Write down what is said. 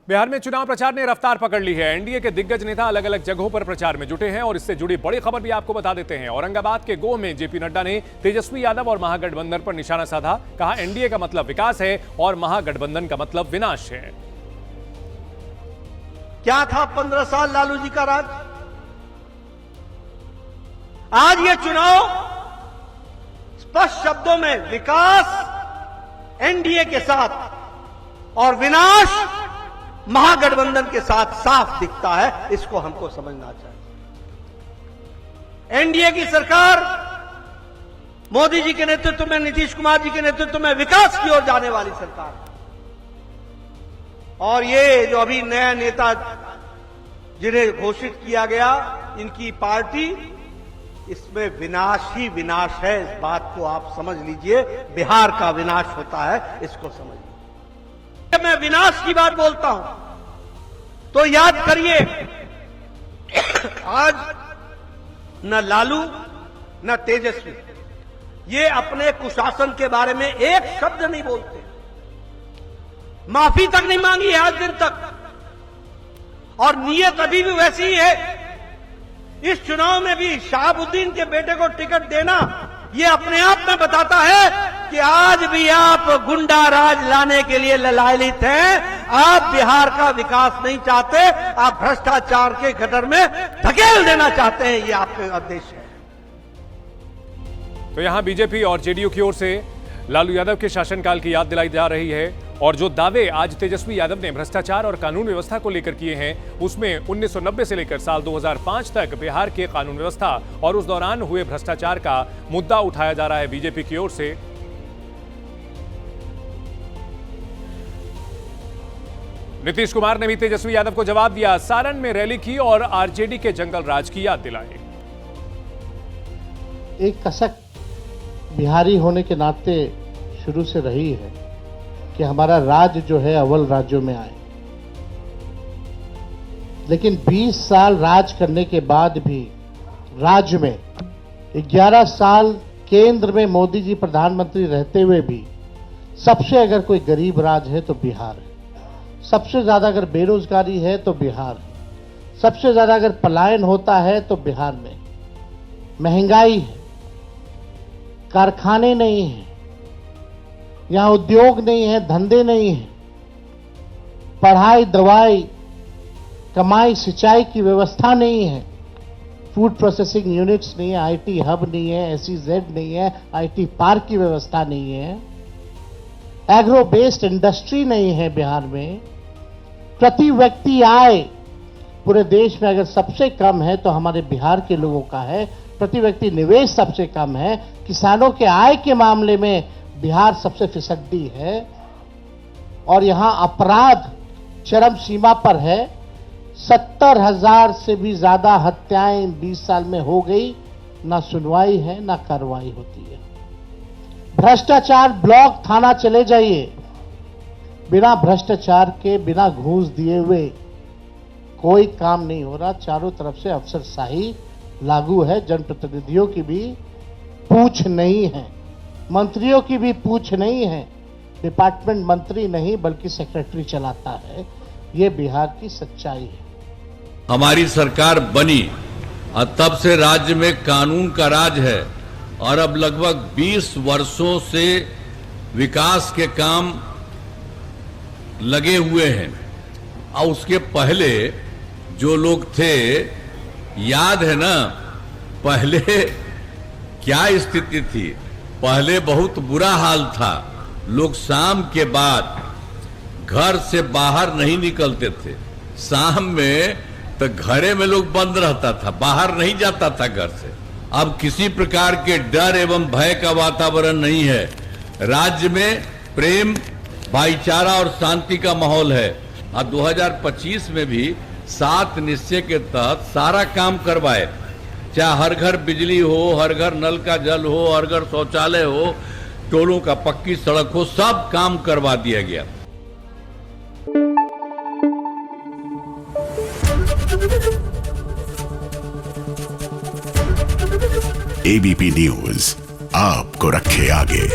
बिहार में चुनाव प्रचार ने रफ्तार पकड़ ली है। एनडीए के दिग्गज नेता अलग अलग जगहों पर प्रचार में जुटे हैं और इससे जुड़ी बड़ी खबर भी आपको बता देते हैं। औरंगाबाद के गोह में जेपी नड्डा ने तेजस्वी यादव और महागठबंधन पर निशाना साधा। कहा, एनडीए का मतलब विकास है और महागठबंधन का मतलब विनाश है। क्या था 15 साल लालू जी का राज? आज ये चुनाव स्पष्ट शब्दों में विकास एनडीए के साथ और विनाश महागठबंधन के साथ साफ दिखता है। इसको हमको समझना चाहिए। एनडीए की सरकार मोदी जी के नेतृत्व में, नीतीश कुमार जी के नेतृत्व में विकास की ओर जाने वाली सरकार है। और ये जो अभी नया नेता जिन्हें घोषित किया गया, इनकी पार्टी, इसमें विनाश ही विनाश है। इस बात को आप समझ लीजिए। बिहार का विनाश होता है, इसको समझ लीजिए। मैं विनाश की बात बोलता हूं तो याद करिए, आज न लालू न तेजस्वी ये अपने कुशासन के बारे में एक शब्द नहीं बोलते, माफी तक नहीं मांगी है आज दिन तक, और नीयत अभी भी वैसी ही है। इस चुनाव में भी शहाबुद्दीन के बेटे को टिकट देना ये अपने आप में बताता है कि आज भी आप गुंडा राज लाने के लिए ललायित हैं। आप बिहार का विकास नहीं चाहते, आप भ्रष्टाचार के गटर में धकेल देना चाहते हैं। ये आपका उद्देश्य है। तो यहां बीजेपी और जेडीयू की ओर से लालू यादव के शासनकाल की याद दिलाई जा रही है और जो दावे आज तेजस्वी यादव ने भ्रष्टाचार और कानून व्यवस्था को लेकर किए हैं, उसमें 1990 से लेकर साल 2005 तक बिहार के कानून व्यवस्था और उस दौरान हुए भ्रष्टाचार का मुद्दा उठाया जा रहा है बीजेपी की ओर से। नीतीश कुमार ने भी तेजस्वी यादव को जवाब दिया। सारण में रैली की और आरजेडी के जंगल राज की याद दिलाई। एक कसक बिहारी होने के नाते शुरू से रही है कि हमारा राज्य जो है अव्वल राज्यों में आए, लेकिन 20 साल राज करने के बाद भी राज्य में 11 साल केंद्र में मोदी जी प्रधानमंत्री रहते हुए भी सबसे अगर कोई गरीब राज्य है तो बिहार है। सबसे ज्यादा अगर बेरोजगारी है तो बिहार है। सबसे ज्यादा अगर पलायन होता है तो बिहार में। महंगाई है, कारखाने नहीं हैं, यहां उद्योग नहीं है, धंधे नहीं है, पढ़ाई, दवाई, कमाई, सिंचाई की व्यवस्था नहीं है, फूड प्रोसेसिंग यूनिट्स नहीं है, आईटी हब नहीं है, एसईजेड नहीं है, आईटी पार्क की व्यवस्था नहीं है, एग्रो बेस्ड इंडस्ट्री नहीं है बिहार में। प्रति व्यक्ति आय पूरे देश में अगर सबसे कम है तो हमारे बिहार के लोगों का है। प्रति व्यक्ति निवेश सबसे कम है। किसानों के आय के मामले में बिहार सबसे फिसड्डी है और यहां अपराध चरम सीमा पर है। 70,000 से भी ज्यादा हत्याएं 20 साल में हो गई। ना सुनवाई है, ना कार्रवाई होती है। भ्रष्टाचार ब्लॉक थाना चले जाइए, बिना भ्रष्टाचार के, बिना घूस दिए हुए कोई काम नहीं हो रहा। चारों तरफ से अफसरशाही लागू है। जनप्रतिनिधियों की भी पूछ नहीं है, मंत्रियों की भी पूछ नहीं है। डिपार्टमेंट मंत्री नहीं बल्कि सेक्रेटरी चलाता है। ये बिहार की सच्चाई है। हमारी सरकार बनी और तब से राज्य में कानून का राज है और अब लगभग 20 वर्षों से विकास के काम लगे हुए हैं। और उसके पहले जो लोग थे, याद है ना, पहले क्या स्थिति थी? पहले बहुत बुरा हाल था। लोग शाम के बाद घर से बाहर नहीं निकलते थे। शाम में तो घरे में लोग बंद रहता था, बाहर नहीं जाता था घर से। अब किसी प्रकार के डर एवं भय का वातावरण नहीं है। राज्य में प्रेम, भाईचारा और शांति का माहौल है। और 2025 में भी 7 निश्चय के तहत सारा काम करवाए, चाहे हर घर बिजली हो, हर घर नल का जल हो, हर घर शौचालय हो, टोलों का पक्की सड़क हो, सब काम करवा दिया गया। एबीपी न्यूज आपको रखे आगे।